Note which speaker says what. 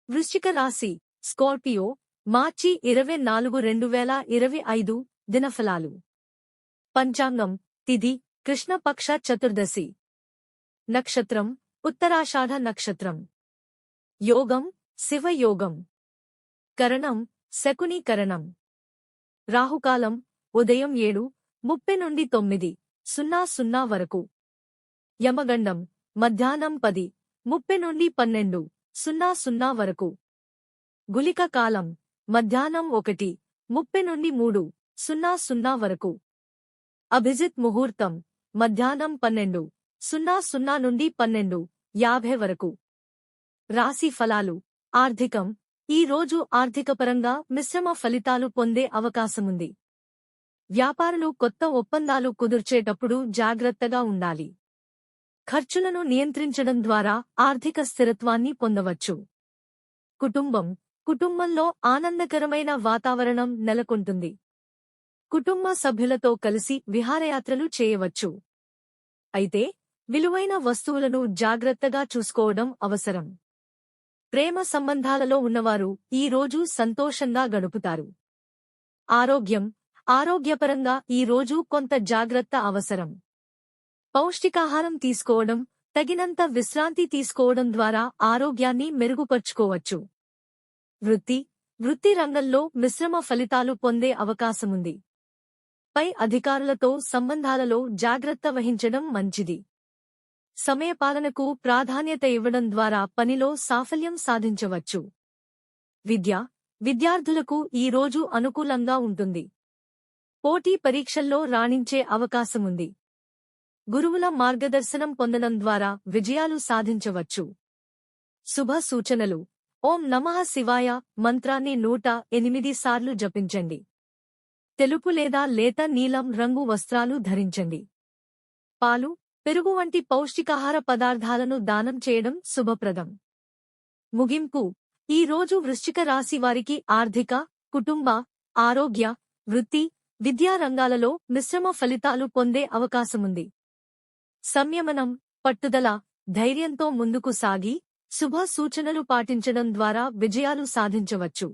Speaker 1: వృశ్చిక రాశి స్కార్పియో మార్చి 24 2025 దినఫలాలు పంచాంగం తిథి కృష్ణపక్ష చతుర్దశి నక్షత్రం ఉత్తరాషాఢ నక్షత్రం యోగం శివయోగం కరణం శకుని కరణం రాహుకాలం ఉదయం 7:30 నుండి 9:00 వరకు యమగండం మధ్యాహ్నం 10:30 నుండి 12:00 వరకు గుళిక కాలం మధ్యాహ్నం 1:30 నుండి 3:00 వరకు అభిజిత్ ముహూర్తం మధ్యాహ్నం 12:00 నుండి 12:50 వరకు రాశి ఫలాలు ఆర్థికం ఈ రోజు ఆర్థికపరంగా మిశ్రమ ఫలితాలు పొందే అవకాశముంది. వ్యాపారులు కొత్త ఒప్పందాలు కుదుర్చేటప్పుడు జాగ్రత్తగా ఉండాలి. ఖర్చులను నియంత్రించడం ద్వారా ఆర్థిక స్థిరత్వాన్ని పొందవచ్చు. కుటుంబంలో ఆనందకరమైన వాతావరణం నెలకొంటుంది. కుటుంబ సభ్యులతో కలిసి విహారయాత్రలు చేయవచ్చు. అయితే విలువైన వస్తువులను జాగ్రత్తగా చూసుకోవడం అవసరం. ప్రేమ సంబంధాలలో ఉన్నవారు ఈ రోజు సంతోషంగా గడుపుతారు. ఆరోగ్యపరంగా ఈ రోజు కొంత జాగ్రత్త అవసరం. పౌష్టికాహారం తీసుకోవడం, తగినంత విశ్రాంతి తీసుకోవడం ద్వారా ఆరోగ్యాన్ని మెరుగుపర్చుకోవచ్చు. వృత్తి రంగంలో మిశ్రమ ఫలితాలు పొందే అవకాశముంది. పై అధికారులతో సంబంధాలలో జాగ్రత్త వహించడం మంచిది. సమయపాలనకు ప్రాధాన్యత ఇవ్వడం ద్వారా పనిలో సాఫల్యం సాధించవచ్చు. విద్యార్థులకు ఈ రోజు అనుకూలంగా ఉంటుంది. పోటీ పరీక్షల్లో రాణించే అవకాశముంది. గురువుల మార్గదర్శనం పొందడం ద్వారా విజయాలు సాధించవచ్చు. శుభ సూచనలు: ఓం నమః శివాయ మంత్రాన్ని 108 సార్లు జపించండి. తెలుపు లేదా లేత నీలం రంగు వస్త్రాలు ధరించండి. పాలు, పెరుగు వంటి పౌష్టికాహార పదార్థాలను దానం చేయడం శుభప్రదం. ముగింపు: ఈ రోజు వృశ్చిక రాశి వారికి ఆర్థిక, కుటుంబ, ఆరోగ్య, వృత్తి, విద్యా రంగాలలో మిశ్రమ ఫలితాలు పొందే అవకాశముంది. సంయమనం, పట్టుదల, ధైర్యంతో ముందుకు సాగి శుభ సూచనలు పాటించడం ద్వారా విజయాలు సాధించవచ్చు.